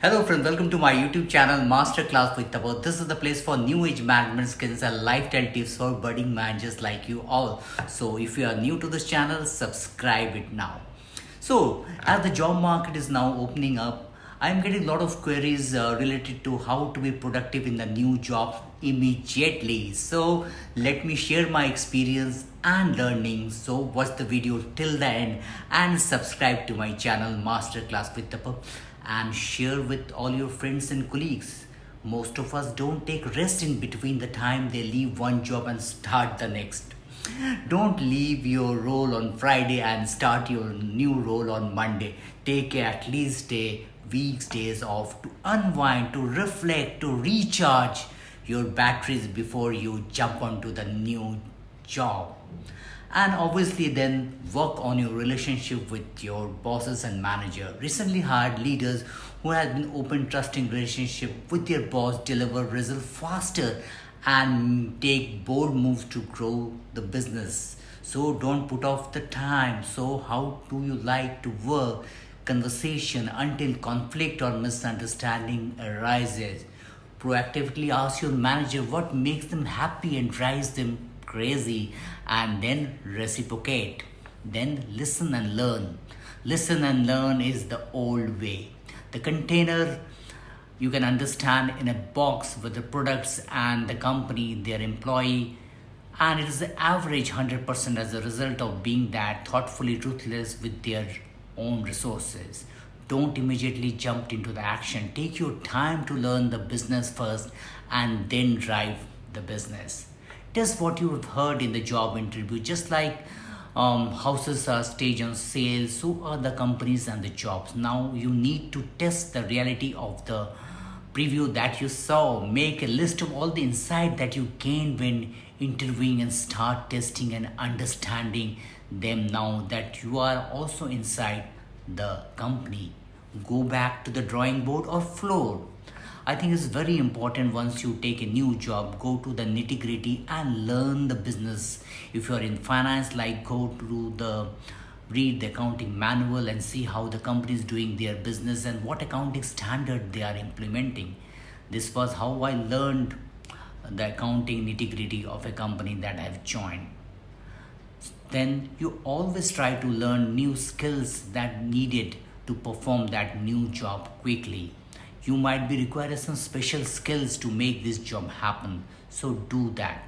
Hello friends, welcome to my YouTube channel Masterclass with Tapas. This is the place for new age management skills and lifestyle tips for budding managers like you all. So if you are new to this channel, subscribe it now. So as the job market is now opening up, I'm getting a lot of queries related to how to be productive in the new job immediately. So let me share my experience and learning. So watch the video till the end and subscribe to my channel Masterclass with Tapas and share with all your friends and colleagues. Most of us don't take rest in between the time they leave one job and start the next. Don't leave your role on Friday and start your new role on Monday. Take at least a week's days off to unwind, to reflect, to recharge your batteries before you jump onto the new job. And obviously then work on your relationship with your bosses and manager. Recently hired leaders who have been open trusting relationship with their boss deliver results faster and take bold moves to grow the business. So don't put off the time. So how do you like to work conversation until conflict or misunderstanding arises? Proactively ask your manager what makes them happy and drives them crazy, and then reciprocate. Then listen and learn. Listen and learn is the old way. The container you can understand in a box with the products and the company, their employee, and it is the average 100% as a result of being that thoughtfully ruthless with their own resources. Don't immediately jump into the action. Take your time to learn the business first and then drive the business. Test what you have heard in the job interview. Just like houses are staged on sale, so are the companies and the jobs. Now you need to test the reality of the preview that you saw. Make a list of all the insight that you gained when interviewing and start testing and understanding them now that you are also inside the company. Go back to the drawing board or floor. I think it's very important once you take a new job, go to the nitty gritty and learn the business. If you're in finance, like go to read the accounting manual and see how the company is doing their business and what accounting standard they are implementing. This was how I learned the accounting nitty gritty of a company that I've joined. Then you always try to learn new skills that needed to perform that new job quickly. You might be requiring some special skills to make this job happen, so do that.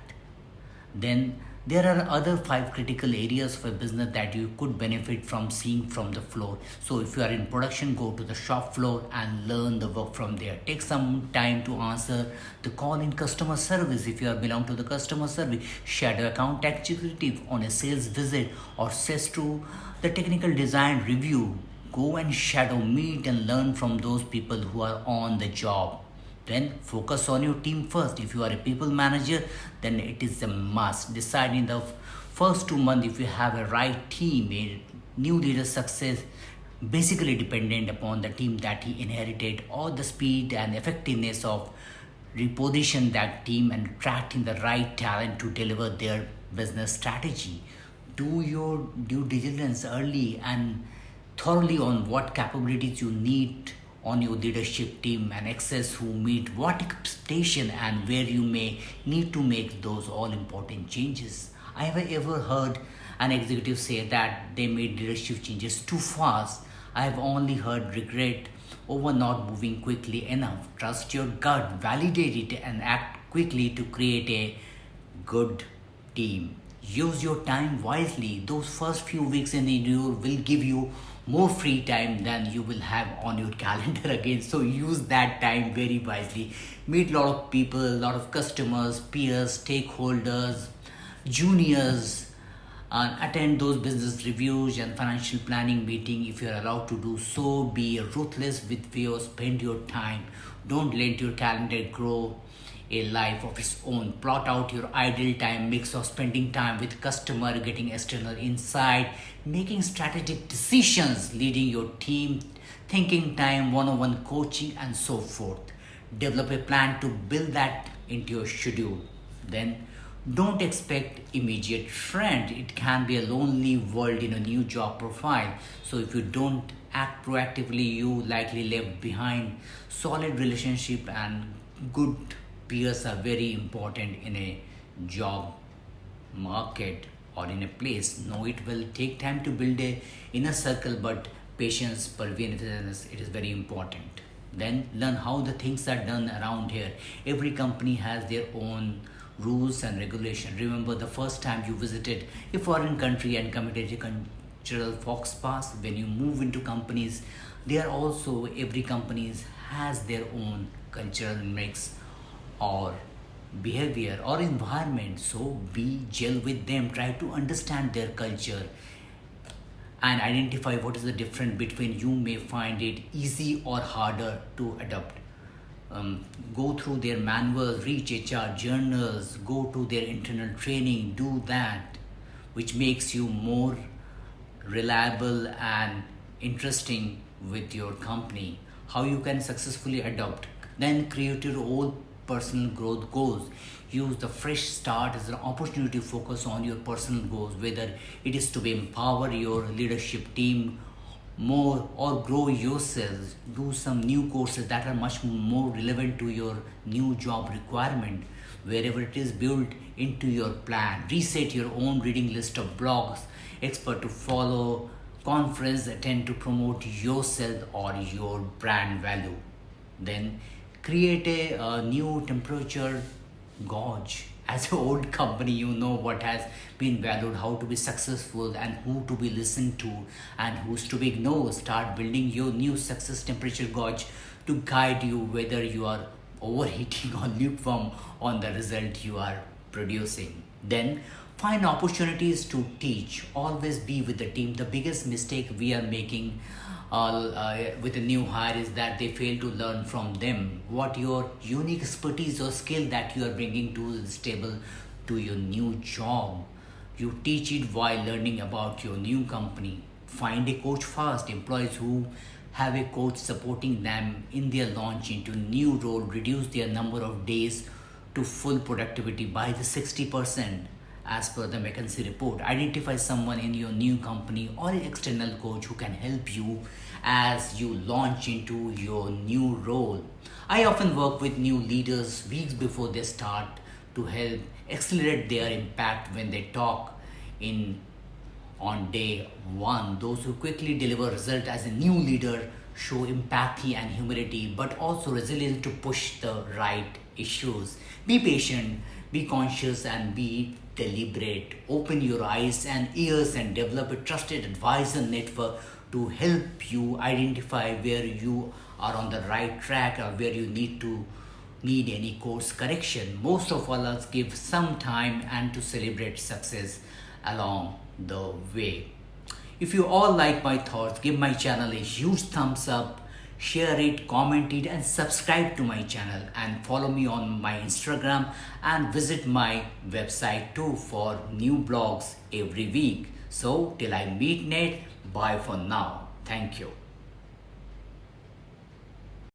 Then there are other five critical areas for business that you could benefit from seeing from the floor. So if you are in production, go to the shop floor and learn the work from there. Take some time to answer the call in customer service. If you are belong to the customer service, shadow account executive on a sales visit or says to the technical design review. Go and shadow, meet and learn from those people who are on the job. Then focus on your team first. If you are a people manager, then it is a must. Decide in the first 2 months if you have a right team. A new leader's success basically dependent upon the team that he inherited or the speed and effectiveness of reposition that team and attracting the right talent to deliver their business strategy. Do your due diligence early and thoroughly on what capabilities you need on your leadership team and access who meet what expectation and where you may need to make those all important changes. I have ever heard an executive say that they made leadership changes too fast. I have only heard regret over not moving quickly enough. Trust your gut, validate it and act quickly to create a good team. Use your time wisely. Those first few weeks in the year will give you more free time than you will have on your calendar again. So use that time very wisely. Meet a lot of people, a lot of customers, peers, stakeholders, juniors, and attend those business reviews and financial planning meeting if you're allowed to do so. Be ruthless with where you spend your time. Don't let your calendar grow a life of its own. Plot out your ideal time mix of spending time with customer, getting external insight, making strategic decisions, leading your team, thinking time, one-on-one coaching, and so forth. Develop a plan to build that into your schedule. Then don't expect immediate trend. It can be a lonely world in a new job profile. So if you don't act proactively, you likely left behind solid relationship, and good peers are very important in a job market or in a place. No, it will take time to build a inner circle, but patience, perseverance, it is very important. Then learn how the things are done around here. Every company has their own rules and regulation. Remember the first time you visited a foreign country and committed a cultural fox pass. When you move into companies, they are also, every companies has their own cultural mix or behavior or environment. So be gel with them, try to understand their culture and identify what is the difference between. You may find it easy or harder to adopt. Go through their manuals, read HR journals, go to their internal training, do that, which makes you more reliable and interesting with your company. How you can successfully adopt. Then create your own personal growth goals. Use the fresh start as an opportunity to focus on your personal goals, whether it is to empower your leadership team more or grow yourselves. Do some new courses that are much more relevant to your new job requirement. Wherever it is, built into your plan. Reset your own reading list of blogs, expert to follow, conference attend to promote yourself or your brand value. Then create a new temperature gauge. As an old company, you know what has been valued, how to be successful, and who to be listened to and who's to be ignored. Start building your new success temperature gauge to guide you whether you are overheating or lukewarm on the result you are producing. Then find opportunities to teach. Always be with the team. The biggest mistake we are making with a new hire is that they fail to learn from them what your unique expertise or skill that you are bringing to the table to your new job. You teach it while learning about your new company. Find a coach fast. Employees who have a coach supporting them in their launch into new role reduce their number of days to full productivity by the 60%. As per the McKinsey report, identify someone in your new company or an external coach who can help you as you launch into your new role. I often work with new leaders weeks before they start to help accelerate their impact when they talk in on day one. Those who quickly deliver result as a new leader show empathy and humility, but also resilience to push the right issues. Be patient, be conscious, and be deliberate. Open your eyes and ears and develop a trusted advisor network to help you identify where you are on the right track or where you need any course correction. Most of all, us give some time and to celebrate success along the way. If you all like my thoughts, give my channel a huge thumbs up, share it, comment it, and subscribe to my channel, and follow me on my Instagram and visit my website too for new blogs every week. So till I meet Nate, bye for now. Thank you.